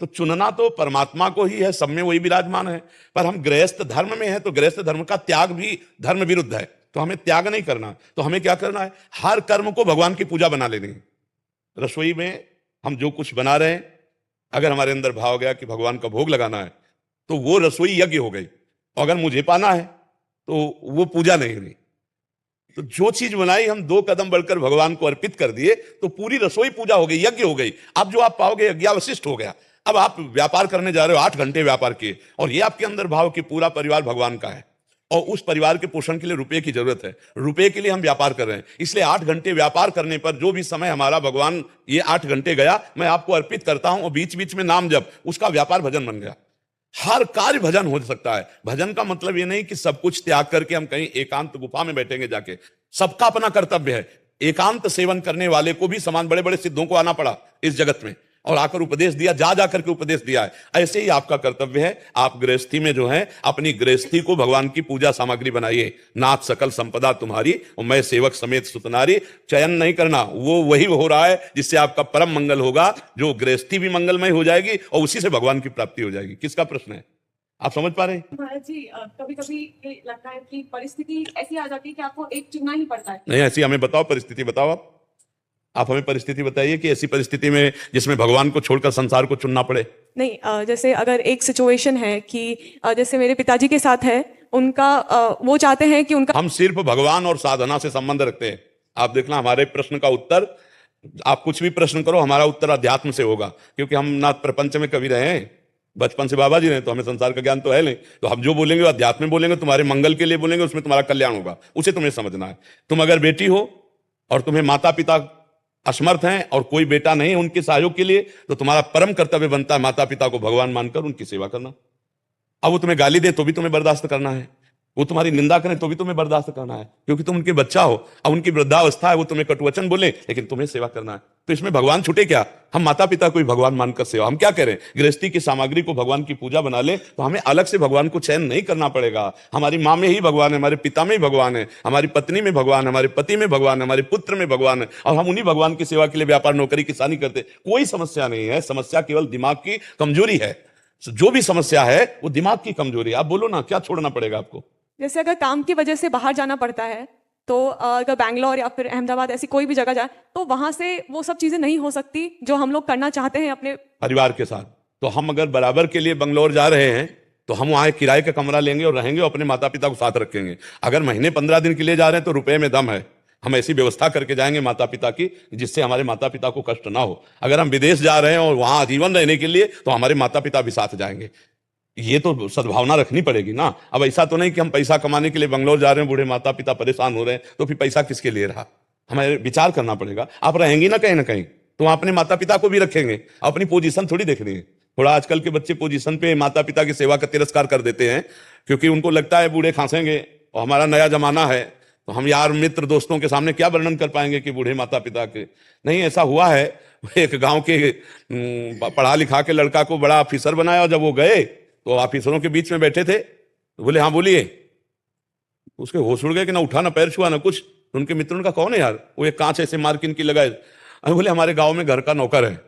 तो चुनना तो परमात्मा को ही है, सब में वही विराजमान है। पर हम गृहस्थ धर्म में हैं तो गृहस्थ धर्म का त्याग भी धर्म विरुद्ध है, तो हमें त्याग नहीं करना। तो हमें क्या करना है, हर कर्म को भगवान की पूजा बना लेनी है। रसोई में हम जो कुछ बना रहे हैं, अगर हमारे अंदर भाव गया कि भगवान का भोग लगाना है, तो वो रसोई यज्ञ हो गई। और अगर मुझे पाना है तो वो पूजा नहीं हुई। तो जो चीज बनाई हम 2 कदम बढ़कर भगवान को अर्पित कर दिए, तो पूरी रसोई पूजा हो गई, यज्ञ हो गई। अब जो आप पाओगे यज्ञावशिष्ट हो गया। अब आप व्यापार करने जा रहे हो, 8 घंटे व्यापार किए, और ये आपके अंदर भाव कि पूरा परिवार भगवान का है और उस परिवार के पोषण के लिए रुपए की जरूरत है, रुपए के लिए हम व्यापार कर रहे हैं। इसलिए 8 घंटे व्यापार करने पर जो भी समय हमारा भगवान ये 8 घंटे गया, मैं आपको अर्पित करता हूं, और बीच बीच में नाम जप, उसका व्यापार भजन बन गया। हर कार्य भजन हो सकता है। भजन का मतलब ये नहीं कि सब कुछ त्याग करके हम कहीं एकांत गुफा में बैठेंगे जाके। सबका अपना कर्तव्य है। एकांत सेवन करने वाले को भी समान बड़े बड़े सिद्धों को आना पड़ा इस जगत में, और आकर उपदेश दिया, जा जा करके उपदेश दिया है। ऐसे ही आपका कर्तव्य है, आप गृहस्थी में जो है अपनी गृहस्थी को भगवान की पूजा सामग्री बनाइए। नाथ सकल संपदा तुम्हारी और मैं सेवक समेत सुतनारी। चयन नहीं करना, वो वही हो रहा है जिससे आपका परम मंगल होगा, जो गृहस्थी भी मंगलमय हो जाएगी और उसी से भगवान की प्राप्ति हो जाएगी। किसका प्रश्न है, आप समझ पा रहे हैं? महाराज जी, कभी कभी ये लगता है कि परिस्थिति ऐसी आ जाती है कि आपको एक चुनना ही पड़ता है। नहीं, ऐसी हमें बताओ परिस्थिति, बताओ आप हमें परिस्थिति बताइए कि ऐसी परिस्थिति में जिसमें भगवान को छोड़कर संसार को चुनना पड़े। नहीं, जैसे अगर एक सिचुएशन है कि जैसे मेरे पिताजी के साथ है, उनका वो चाहते हैं कि उनका, हम सिर्फ भगवान और साधना से संबंध रखते हैं। आप देखना हमारे प्रश्न का उत्तर, आप कुछ भी प्रश्न करो, हमारा उत्तर अध्यात्म से होगा, क्योंकि हम ना प्रपंच में कभी रहे हैं, बचपन से बाबा जी ने, तो हमें संसार का ज्ञान तो है नहीं। तो हम जो बोलेंगे वो अध्यात्म में बोलेंगे, तुम्हारे मंगल के लिए बोलेंगे, उसमें तुम्हारा कल्याण होगा, उसे तुम्हें समझना है। तुम अगर बेटी हो और तुम्हें माता पिता असमर्थ हैं और कोई बेटा नहीं है उनके सहयोग के लिए, तो तुम्हारा परम कर्तव्य बनता है माता पिता को भगवान मानकर उनकी सेवा करना। अब वो तुम्हें गाली दे तो भी तुम्हें बर्दाश्त करना है, वो तुम्हारी निंदा करें तो भी तुम्हें बर्दाश्त करना है, क्योंकि तुम उनके बच्चा हो। अब उनकी वृद्धावस्था है, वो तुम्हें कटुवचन बोले, लेकिन तुम्हें सेवा करना है। तो इसमें भगवान छूटे क्या? हम माता पिता को भी भगवान मानकर सेवा। हम क्या करें, गृहस्थी की सामग्री को भगवान की पूजा बना ले, तो हमें अलग से भगवान को चयन नहीं करना पड़ेगा। हमारी माँ में ही भगवान है, हमारे पिता में ही भगवान है, हमारी पत्नी में भगवान है, हमारे पति में भगवान है, हमारे पुत्र में भगवान है, और हम उन्हीं भगवान की सेवा के लिए व्यापार नौकरी किसानी करते। कोई समस्या नहीं है, समस्या केवल दिमाग की कमजोरी है। जो भी समस्या है वो दिमाग की कमजोरी है। आप बोलो ना, क्या छोड़ना पड़ेगा आपको? जैसे अगर काम की वजह से बाहर जाना पड़ता है, तो अगर बैंगलोर या फिर अहमदाबाद ऐसी कोई भी जगह जाए, तो वहां से वो सब चीजें नहीं हो सकती जो हम लोग करना चाहते हैं अपने परिवार के साथ। तो हम अगर बराबर के लिए बंगलोर जा रहे हैं, तो हम वहां किराए का कमरा लेंगे और रहेंगे और अपने माता पिता को साथ रखेंगे। अगर महीने 15 दिन के लिए जा रहे हैं तो रुपए में दम है, हम ऐसी व्यवस्था करके जाएंगे माता पिता की जिससे हमारे माता पिता को कष्ट ना हो। अगर हम विदेश जा रहे हैं और वहां आजीवन रहने के लिए, तो हमारे माता पिता भी साथ जाएंगे। ये तो सद्भावना रखनी पड़ेगी ना। अब ऐसा तो नहीं कि हम पैसा कमाने के लिए बंगलोर जा रहे हैं, बूढ़े माता पिता परेशान हो रहे हैं, तो फिर पैसा किसके लिए रहा? हमें विचार करना पड़ेगा। आप रहेंगी ना कहीं तो अपने माता पिता को भी रखेंगे, अपनी पोजीशन थोड़ी देखनी है। थोड़ा आजकल के बच्चे पोजीशन पे माता पिता की सेवा का तिरस्कार कर देते हैं, क्योंकि उनको लगता है बूढ़े खांसेंगे और हमारा नया जमाना है, तो हम यार मित्र दोस्तों के सामने क्या वर्णन कर पाएंगे कि बूढ़े माता पिता के। नहीं, ऐसा हुआ है, एक गांव के पढ़ा लिखा के लड़का को बड़ा ऑफिसर बनाया, और जब वो गए तो ऑफिसरों के बीच में बैठे थे, तो बोले हाँ बोलिए। उसके होश उड़ गए कि ना उठा ना पैर छुआ ना कुछ। तो उनके मित्रों का कौन है यार? वो एक कांच ऐसे मार किन की लगाए। बोले हमारे गांव में घर का नौकर है।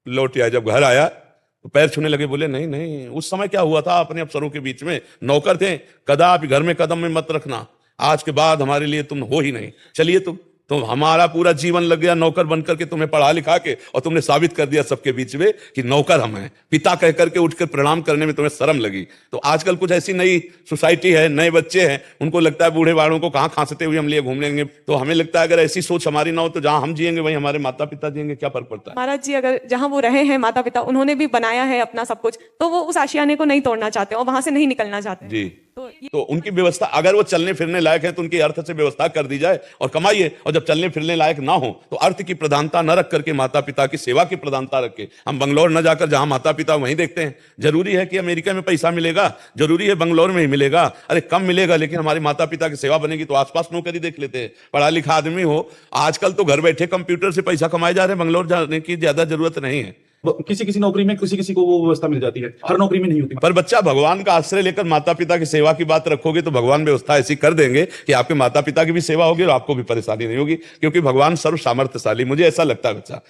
लौट आया, जब घर आया तो पैर छूने लगे। बोले नहीं नहीं, उस समय क्या हुआ था, अपने अफसरों के बीच में नौकर थे, कदापि घर में कदम में मत रखना, आज के बाद हमारे लिए तुम हो ही नहीं। चलिए तो हमारा पूरा जीवन लग गया नौकर बनकर के, तुम्हें पढ़ा लिखा के, और तुमने साबित कर दिया सबके बीच में कि नौकर हम हैं। पिता कह करके उठकर प्रणाम करने में तुम्हें शर्म लगी। तो आजकल कुछ ऐसी नई सोसाइटी है, नए बच्चे हैं, उनको लगता है बूढ़े बाड़ों को कहाँ खांसते हुए हम लिए घूम लेंगे। तो हमें लगता है अगर ऐसी सोच हमारी ना हो, तो जहां हम जिएंगे वहीं हमारे माता पिता जिएंगे, क्या फर्क पड़ता है? महाराज जी, अगर जहाँ वो रहे हैं माता पिता, उन्होंने भी बनाया है अपना सब कुछ, तो वो उस आशियाने को नहीं तोड़ना चाहते और वहां से नहीं निकलना चाहते जी। तो तो उनकी व्यवस्था, अगर वो चलने फिरने लायक है तो उनकी अर्थ से व्यवस्था कर दी जाए और कमाइए। और जब चलने फिरने लायक ना हो तो अर्थ की प्रधानता न रख करके माता पिता की सेवा की प्रधानता रख के हम बंगलोर न जाकर जहां माता पिता वहीं देखते हैं। जरूरी है कि अमेरिका में पैसा मिलेगा, जरूरी है बंगलोर में ही मिलेगा? अरे कम मिलेगा, लेकिन हमारे माता पिता की सेवा बनेगी तो आसपास नौकरी देख लेते हैं। पढ़ा लिखा आदमी हो, आजकल तो घर बैठे कंप्यूटर से पैसा कमाए जा रहे हैं, बंगलोर जाने की ज्यादा जरूरत नहीं है। किसी किसी नौकरी में किसी किसी को वो व्यवस्था मिल जाती है, हर नौकरी में नहीं होती। पर बच्चा, भगवान का आश्रय लेकर माता पिता की सेवा की बात रखोगे तो भगवान व्यवस्था ऐसी कर देंगे कि आपके माता पिता की भी सेवा होगी और आपको भी परेशानी नहीं होगी, क्योंकि भगवान सर्व सामर्थ्यशाली, मुझे ऐसा लगता है बच्चा।